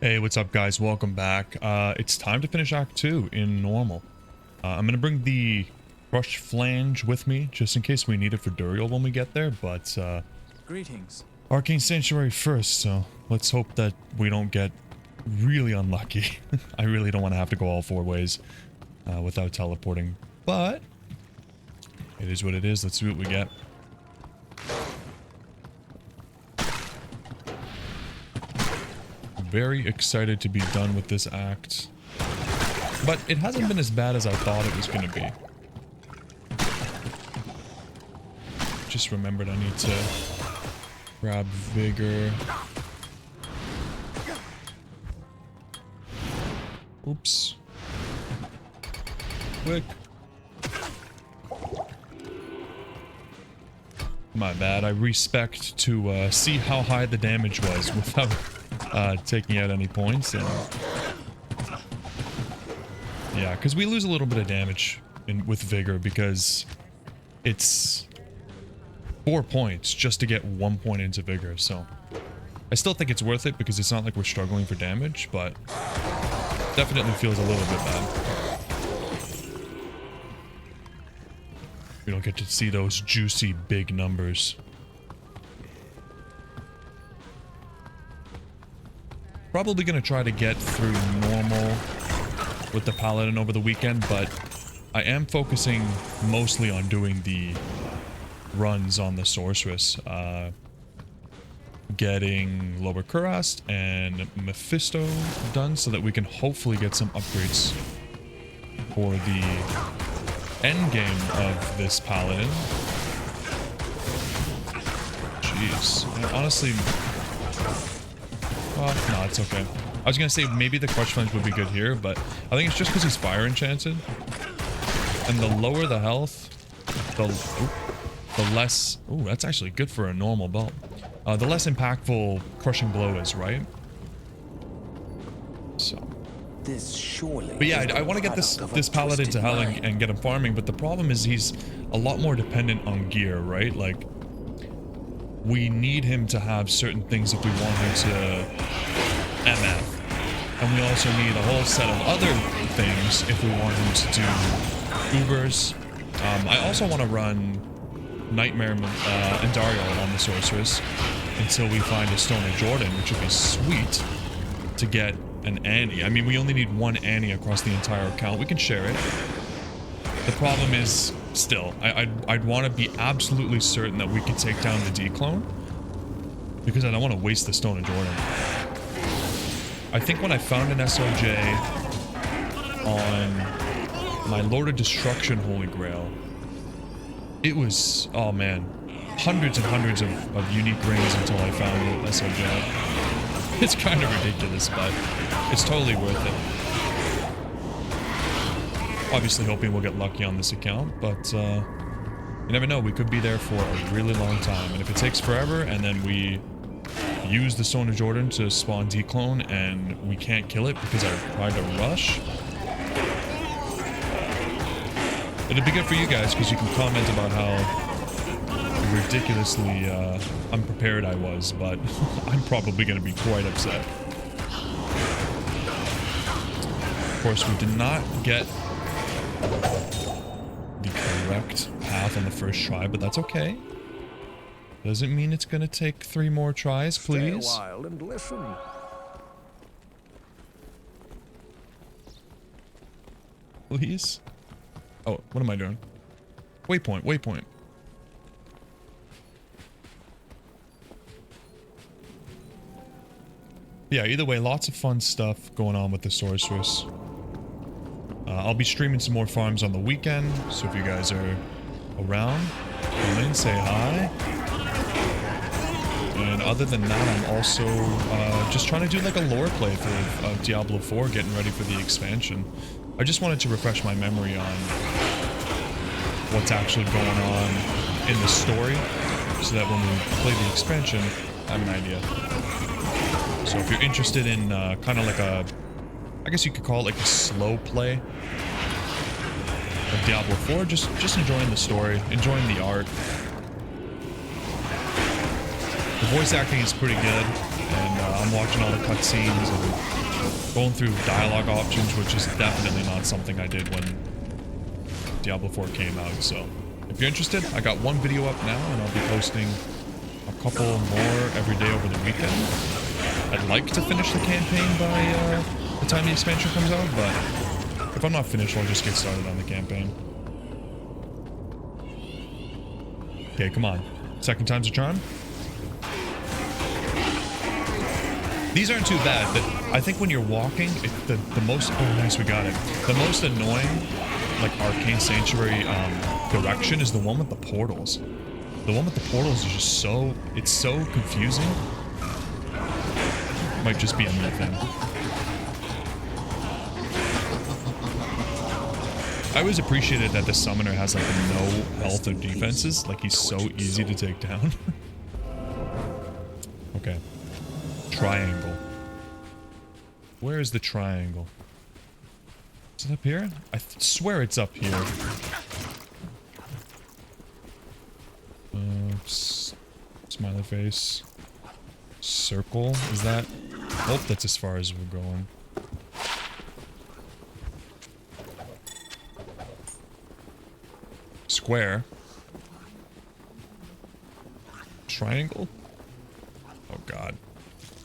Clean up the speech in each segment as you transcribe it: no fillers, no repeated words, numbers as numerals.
Hey, what's up guys? Welcome back. It's time to finish Act 2 in normal. I'm going to bring the crushed flange with me, just in case we need it for Duriel when we get there, but Greetings. Arcane Sanctuary first, so let's hope that we don't get really unlucky. I really don't want to have to go all four ways without teleporting, but it is what it is. Let's see what we get. Very excited to be done with this act, but it hasn't been as bad as I thought it was going to be. Just remembered I need to grab vigor. Oops. Quick. My bad. I respect to see how high the damage was without taking out any points. And yeah, because we lose a little bit of damage with vigor because it's 4 points just to get 1 point into vigor. So I still think it's worth it because it's not like we're struggling for damage, but definitely feels a little bit bad. We don't get to see those juicy big numbers. Probably going to try to get through normal with the Paladin over the weekend, but I am focusing mostly on doing the runs on the Sorceress. Getting lower Kurast and Mephisto done so that we can hopefully get some upgrades for the end game of this Paladin. Jeez. And honestly... no, it's okay. I was gonna say maybe the Clutch Flange would be good here, but I think it's just because he's Fire Enchanted. And the lower the health, the less... Ooh, that's actually good for a normal belt. The less impactful Crushing Blow is, right? So... This surely But yeah, I want to get this Paladin to hell and get him farming, but the problem is he's a lot more dependent on gear, right? Like... We need him to have certain things if we want him to MF. And we also need a whole set of other things if we want him to do Ubers. I also want to run Nightmare and Duriel on the Sorceress until we find a Stone of Jordan, which would be sweet to get an Annie. I mean, we only need one Annie across the entire account. We can share it. The problem is... Still, I'd want to be absolutely certain that we can take down the D-clone, because I don't want to waste the Stone of Jordan. I think when I found an SOJ on my Lord of Destruction Holy Grail, it was, oh man, hundreds and hundreds of unique rings until I found an SOJ. It's kind of ridiculous, but it's totally worth it. Obviously hoping we'll get lucky on this account, but you never know, we could be there for a really long time. And if it takes forever and then we use the Stone of Jordan to spawn D-clone and we can't kill it because I tried to rush, it'd be good for you guys because you can comment about how ridiculously unprepared I was, but I'm probably going to be quite upset. Of course, we did not get the correct path on the first try, but that's okay. Doesn't mean it's gonna take 3 more tries, please. Stay a while and listen. Please? Oh, what am I doing? Waypoint, waypoint. Yeah, either way, lots of fun stuff going on with the Sorceress. I'll be streaming some more farms on the weekend, so if you guys are around, come in, say hi. And other than that, I'm also just trying to do like a lore playthrough of Diablo 4, getting ready for the expansion. I just wanted to refresh my memory on what's actually going on in the story, so that when we play the expansion, I have an idea. So if you're interested in kind of like a... I guess you could call it like a slow play of Diablo 4, just enjoying the story, enjoying the art. The voice acting is pretty good. and I'm watching all the cutscenes and going through dialogue options, which is definitely not something I did when Diablo 4 came out. So if you're interested, I got one video up now, and I'll be posting a couple more every day over the weekend. I'd like to finish the campaign by the time the expansion comes out, but if I'm not finished, I'll just get started on the campaign. Okay, come on. Second time's a charm. These aren't too bad, but I think when you're walking, the most... Oh, nice, we got it. The most annoying, like, Arcane Sanctuary direction is the one with the portals. The one with the portals is just so... It's so confusing. Might just be a me thing. I always appreciated that the summoner has like no health or defenses. Like he's so easy to take down. Okay. Triangle. Where is the triangle? Is it up here? I swear it's up here. Smiley face. Circle. Is that? Oh, that's as far as we're going. Square. Triangle? Oh god.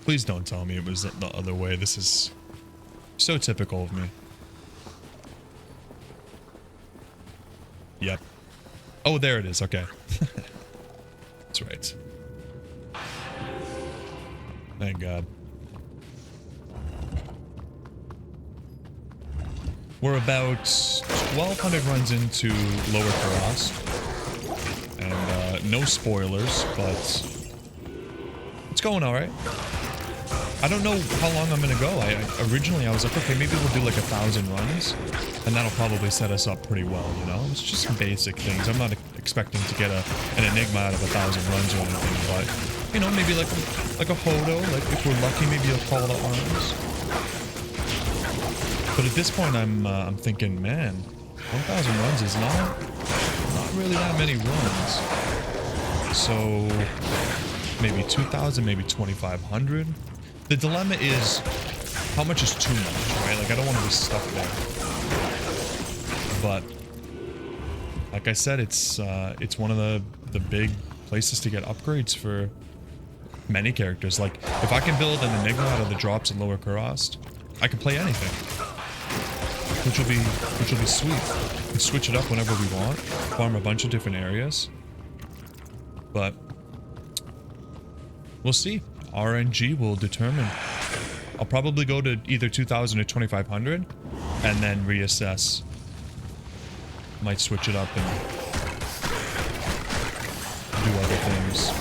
Please don't tell me it was the other way. This is so typical of me. Yep. Oh, there it is. Okay. That's right. Thank god. We're about 1,200 runs into Lower Kurast, and no spoilers, but it's going all right. I don't know how long I'm gonna go. Originally I was like, okay, maybe we'll do like 1,000 runs, and that'll probably set us up pretty well, you know? It's just some basic things. I'm not expecting to get an enigma out of 1,000 runs or anything, but you know, maybe like a Hodo. Like if we're lucky, maybe a Call to Arms. But at this point, I'm thinking, man, 1,000 runs is not really that many runs. So maybe 2,000, maybe 2,500. The dilemma is, how much is too much, right? Like I don't want to be stuck there. But like I said, it's one of the big places to get upgrades for many characters. Like if I can build an enigma out of the drops in Lower Kurast, I can play anything. Which will be sweet. We can switch it up whenever we want. Farm a bunch of different areas. But we'll see. RNG will determine. I'll probably go to either 2,000 or 2,500 and then reassess. Might switch it up and do other things.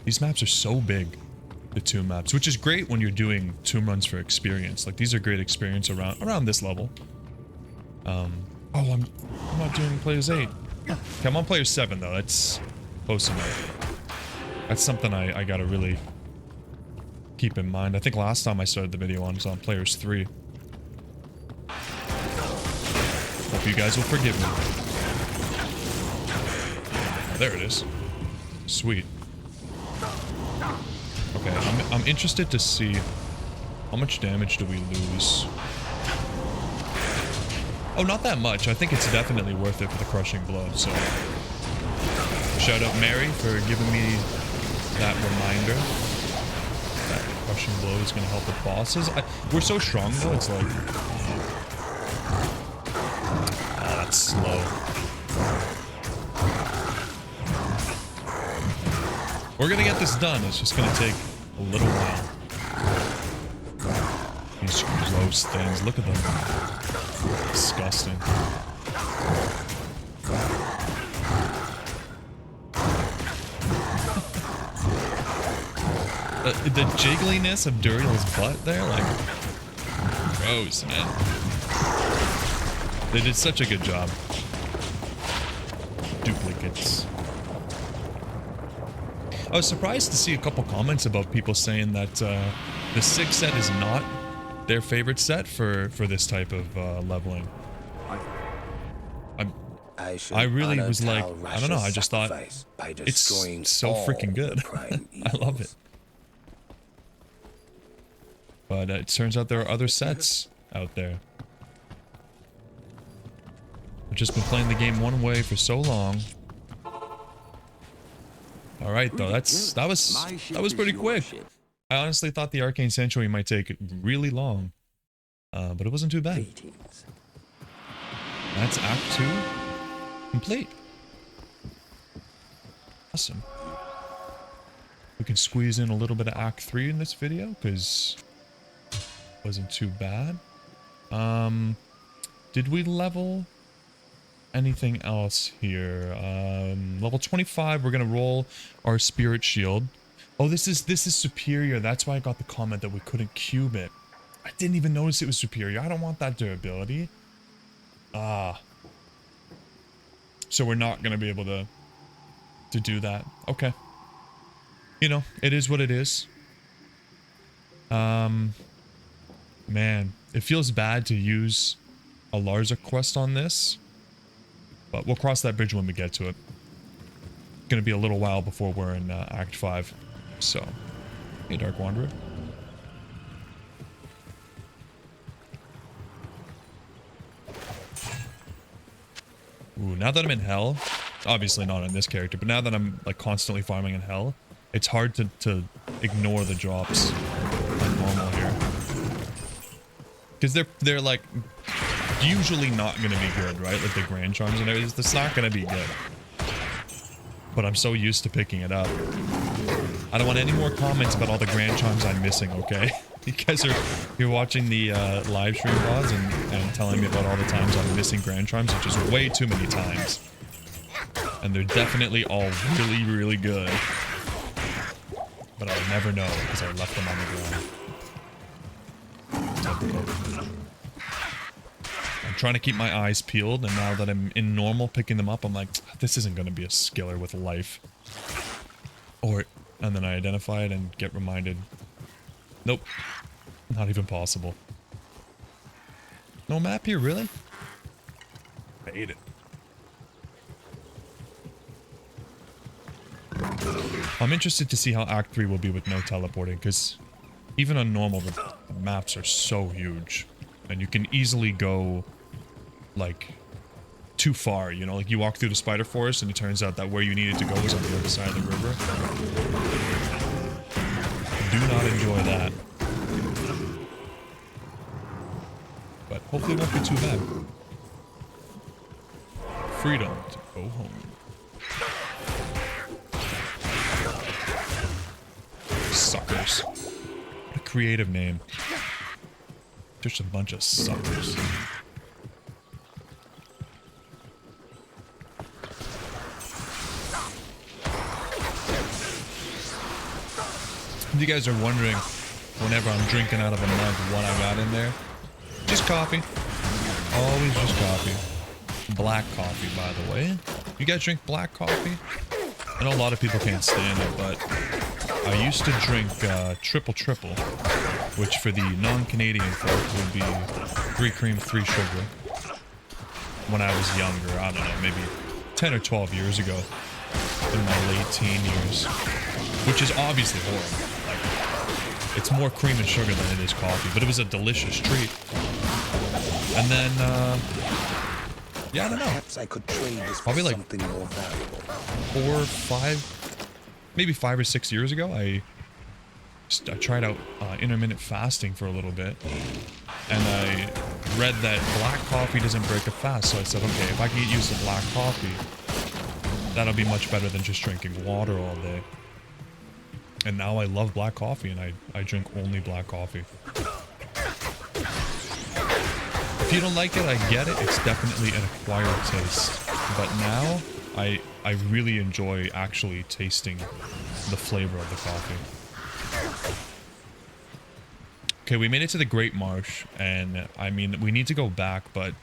These maps are so big. The tomb maps, which is great when you're doing tomb runs for experience. Like these are great experience around this level. Oh, I'm not doing players 8. Okay, I'm on player 7 though. That's close enough. That's something I gotta really keep in mind. I think last time I started the video on was on players 3. Hope you guys will forgive me. Oh, there it is. Sweet. Okay, I'm interested to see how much damage do we lose. Oh, not that much. I think it's definitely worth it for the crushing blow. So, shout out Mary for giving me that reminder that crushing blow is going to help with bosses. We're so strong though. It's like, oh, that's slow. We're gonna get this done. It's just gonna take a little while. These gross things. Look at them. Disgusting. The jiggliness of Duriel's butt there, like, gross, man. They did such a good job. Duplicates. I was surprised to see a couple comments about people saying that the 6 set is not their favorite set for this type of leveling. I really was like, I don't know, I just thought it's so freaking good. I love it. But it turns out there are other sets out there. I've just been playing the game one way for so long. All right, though, that was pretty quick. I honestly thought the Arcane Sanctuary might take really long, but it wasn't too bad. That's Act 2 complete. Awesome. We can squeeze in a little bit of Act 3 in this video because it wasn't too bad. Did we level anything else here? Level 25, we're gonna roll our Spirit Shield. Oh, this is superior. That's why I got the comment that we couldn't cube it. I didn't even notice it was superior. I don't want that durability. So we're not gonna be able to do that. Okay. You know, it is what it is. Man, it feels bad to use a Larza quest on this, but we'll cross that bridge when we get to it. It's gonna be a little while before we're in Act 5. So, hey, Dark Wanderer. Ooh, now that I'm in Hell, obviously not on this character, but now that I'm like constantly farming in Hell, it's hard to ignore the drops on normal here. Because they're like usually not gonna be good, right? Like the Grand Charms and everything, it's not gonna be good. But I'm so used to picking it up. I don't want any more comments about all the Grand Charms I'm missing, okay? You guys you're watching the live stream VODs and telling me about all the times I'm missing Grand Charms, which is way too many times. And they're definitely all really, really good. But I'll never know because I left them on the ground. Typical. I'm trying to keep my eyes peeled, and now that I'm in normal picking them up, I'm like, this isn't going to be a skiller with life. And then I identify it and get reminded. Nope. Not even possible. No map here, really? I hate it. I'm interested to see how Act 3 will be with no teleporting, because even on normal, the maps are so huge. And you can easily go, like, too far, you know? Like, you walk through the spider forest, and it turns out that where you needed to go was on the other side of the river. Do not enjoy that. But hopefully it won't be too bad. Freedom to go home. Suckers. What a creative name. Just a bunch of suckers. If you guys are wondering, whenever I'm drinking out of a mug, what I got in there, just coffee. Always just coffee. Black coffee, by the way. You guys drink black coffee? I know a lot of people can't stand it, but I used to drink triple, which for the non-Canadian folk would be 3 cream, 3 sugar. When I was younger, I don't know, maybe 10 or 12 years ago, in my late teen years, which is obviously horrible. Like, it's more cream and sugar than it is coffee, but it was a delicious treat. And then, yeah, I don't know. Perhaps I could trade this probably like something more valuable. 4 or 5, maybe 5 or 6 years ago, I tried out intermittent fasting for a little bit, and I read that black coffee doesn't break a fast, so I said, okay, if I can get used to black coffee, that'll be much better than just drinking water all day. And now I love black coffee, and I drink only black coffee. If you don't like it, I get it. It's definitely an acquired taste. But now, I really enjoy actually tasting the flavor of the coffee. Okay, we made it to the Great Marsh, and I mean, we need to go back, but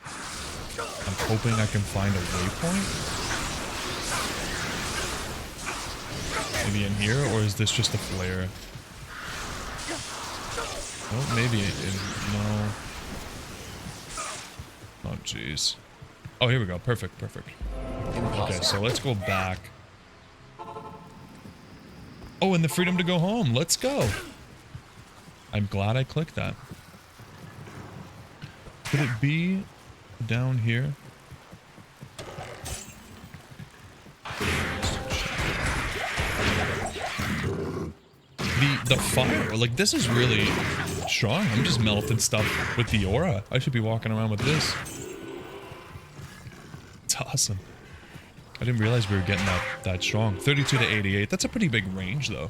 I'm hoping I can find a waypoint. Maybe in here, or is this just a flare? Oh, maybe no. Oh, jeez. Oh, here we go. Perfect, perfect. Okay, so let's go back. Oh, and the freedom to go home. Let's go. I'm glad I clicked that. Could it be down here? The fire, like this is really strong. I'm just melting stuff with the aura. I should be walking around with this. It's awesome. I didn't realize we were getting that strong. 32 to 88. That's a pretty big range though.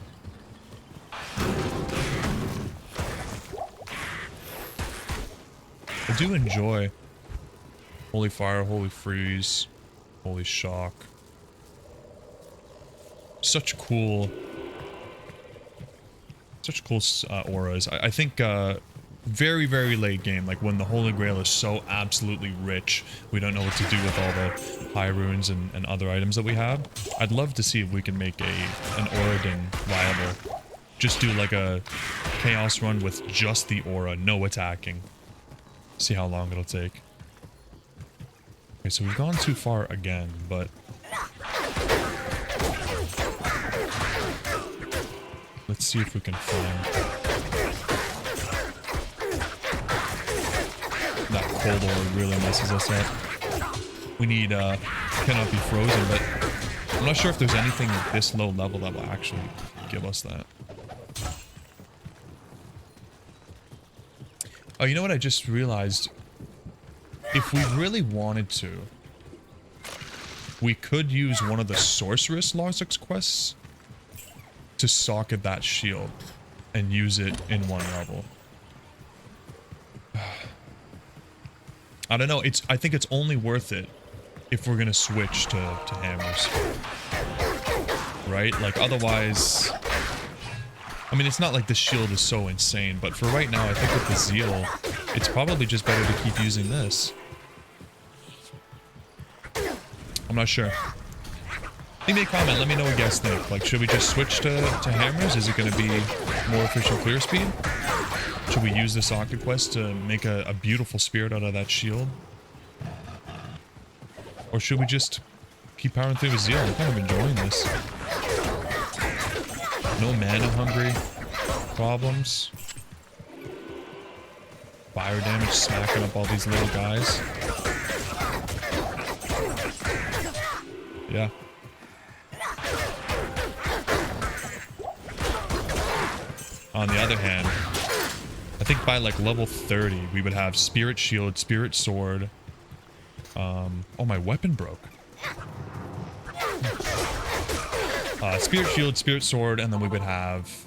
I do enjoy Holy Fire, Holy Freeze, Holy Shock. Such cool auras. I think very, very late game, like when the Holy Grail is so absolutely rich, we don't know what to do with all the high runes and other items that we have. I'd love to see if we can make an Oregon viable. Just do like a chaos run with just the aura, no attacking. See how long it'll take. Okay, so we've gone too far again, but let's see if we can find that cold aura. Really messes us up. We need cannot be frozen, but I'm not sure if there's anything this low level that will actually give us that. Oh, you know what I just realized? If we really wanted to, we could use one of the Sorceress Logics quests to socket that shield and use it in one level. I don't know. I think it's only worth it if we're gonna switch to hammers, right? Like otherwise, I mean, it's not like the shield is so insane, but for right now, I think with the Zeal, it's probably just better to keep using this. I'm not sure. Leave me a comment, let me know what you guys think. Like, should we just switch to hammers? Is it going to be more efficient clear speed? Should we use the socket quest to make a beautiful spirit out of that shield? Or should we just keep powering through with Zeal? I'm kind of enjoying this. No mana hungry problems. Fire damage smacking up all these little guys. Yeah. On the other hand, I think by like level 30, we would have Spirit Shield, Spirit Sword. Oh, my weapon broke. Spirit Shield, Spirit Sword, and then we would have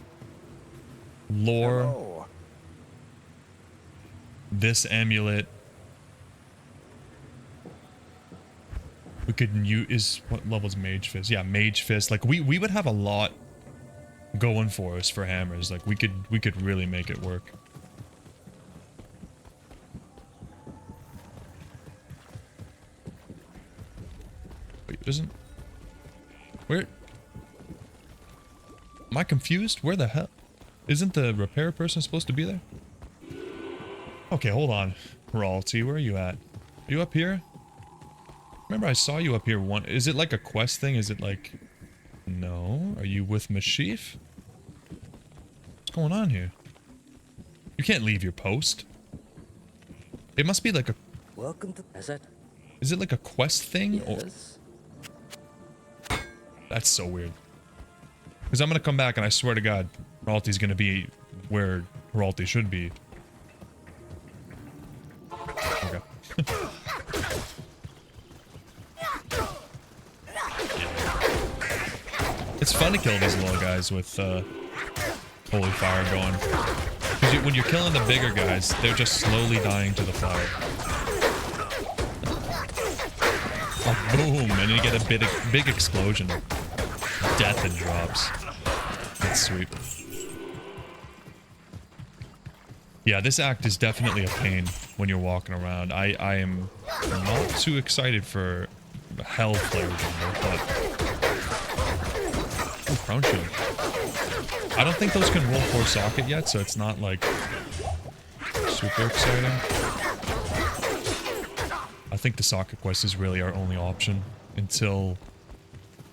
Lore. Hello. This amulet. We could use, what level's Mage Fist? Yeah, Mage Fist. Like we would have a lot going for us for hammers. Like we could really make it work. Wait, isn't where? Am I confused? Where the hell? Isn't the repair person supposed to be there? Okay, hold on. Royalty, where are you at? Are you up here? Remember I saw you up here one. Is it like a quest thing? Is it like... No? Are you with Mashif? What's going on here? You can't leave your post. It must be like a... Welcome to... Is it like a quest thing? Yes. Or... That's so weird. Because I'm going to come back and I swear to God, Royalty's going to be where Royalty should be. Okay. It's fun to kill these little guys with Holy Fire going. Because when you're killing the bigger guys, they're just slowly dying to the fire. Oh, boom! And then you get a big explosion. Death and drops. That's sweet. Yeah, this act is definitely a pain when you're walking around. I am not too excited for Hell Flare Jungle, but... Oh, Crown Shield. I don't think those can roll 4 socket yet, so it's not, like, super exciting. think the socket quest is really our only option until,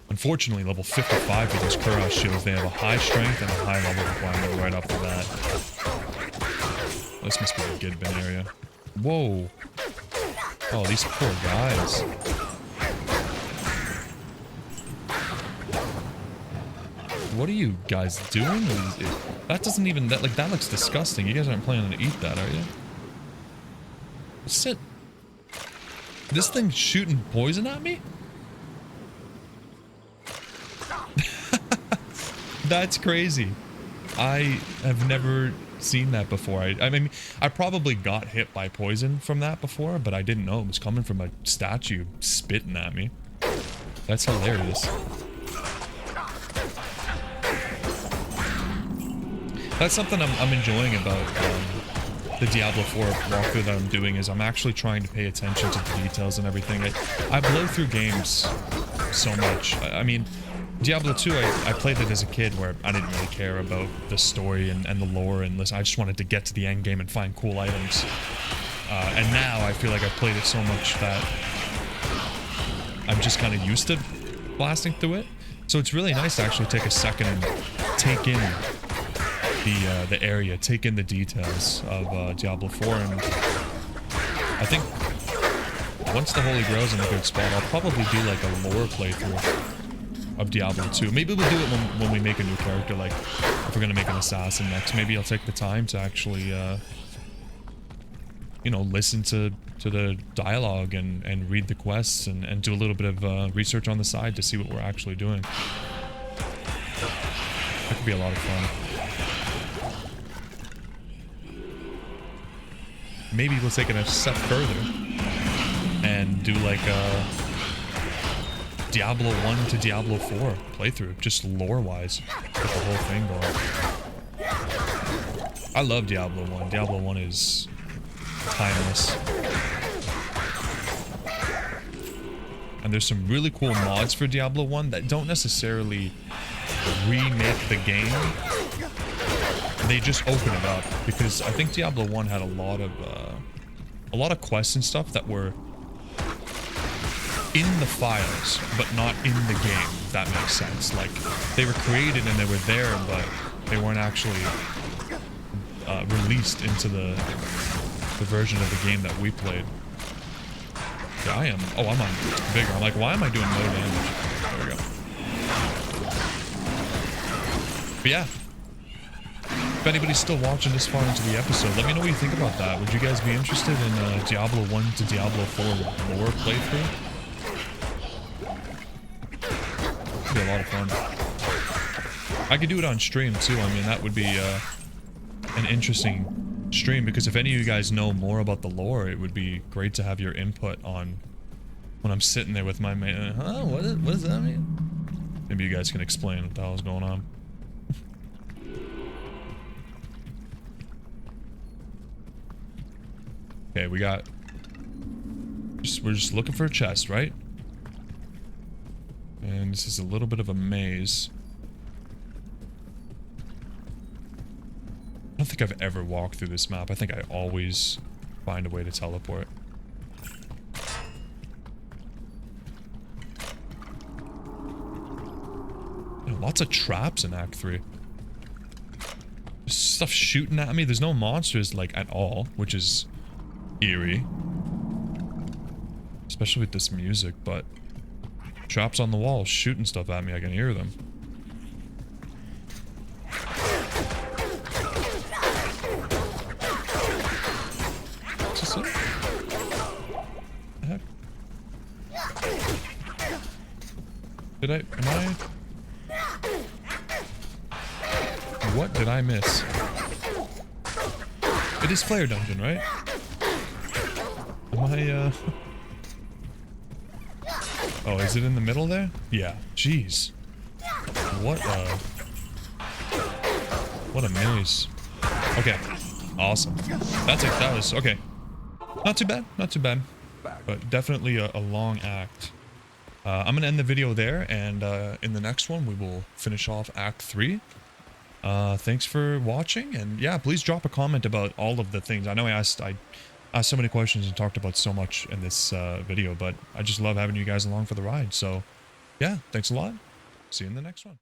unfortunately, level 55 with those Kurast shields. They have a high strength and a high level requirement right off the bat. This must be the Gidbin area. Whoa. Oh, these poor guys. What are you guys doing? That doesn't even, that looks disgusting. You guys aren't planning to eat that, are you? Sit. This thing's shooting poison at me? That's crazy. I have never seen that before. I mean, I probably got hit by poison from that before, but I didn't know it was coming from a statue spitting at me. That's hilarious. That's something I'm enjoying about the Diablo 4 walkthrough that I'm doing, is I'm actually trying to pay attention to the details and everything. I blow through games so much. I mean, Diablo 2, I played it as a kid where I didn't really care about the story and the lore, and I just wanted to get to the end game and find cool items. And now I feel like I've played it so much that I'm just kind of used to blasting through it. So it's really nice to actually take a second and take in the area, take in the details of Diablo 4, and I think once the Holy Grail's in a good spot, I'll probably do like a lore playthrough of Diablo 2. Maybe we'll do it when we make a new character, like if we're gonna make an assassin next. Maybe I'll take the time to actually, you know, listen to the dialogue and read the quests and do a little bit of research on the side to see what we're actually doing. That could be a lot of fun. Maybe we'll take it a step further and do like a Diablo 1 to Diablo 4 playthrough, just lore-wise. Get the whole thing going. I love Diablo 1. Diablo 1 is timeless. And there's some really cool mods for Diablo 1 that don't necessarily remake the game. They just open it up, because I think Diablo 1 had a lot of quests and stuff that were in the files, but not in the game, if that makes sense. Like, they were created and they were there, but they weren't actually released into the version of the game that we played. Yeah, I am. Oh, I'm on bigger. I'm like, why am I doing no damage? There we go. But yeah. If anybody's still watching this far into the episode, let me know what you think about that. Would you guys be interested in Diablo 1 to Diablo 4 lore playthrough? It'd be a lot of fun. I could do it on stream too. I mean, that would be an interesting stream, because if any of you guys know more about the lore, it would be great to have your input on when I'm sitting there with my man. Huh? What does that mean? Maybe you guys can explain what the hell's going on. Okay, we got... we're just looking for a chest, right? And this is a little bit of a maze. I don't think I've ever walked through this map. I think I always find a way to teleport. You know, lots of traps in Act 3. There's stuff shooting at me. There's no monsters, like, at all, which is eerie. Especially with this music, but traps on the wall shooting stuff at me. I can hear them. What's this? The heck? Am I? What did I miss? It is Flare Dungeon, right? Am I, oh, is it in the middle there? Yeah. Jeez. What a maze. Okay. Awesome. That's it. That was... okay. Not too bad. Not too bad. But definitely a long act. I'm gonna end the video there, and in the next one, we will finish off Act 3. Thanks for watching, and yeah, please drop a comment about all of the things. I know I asked so many questions and talked about so much in this video, but I just love having you guys along for the ride. So yeah, thanks a lot. See you in the next one.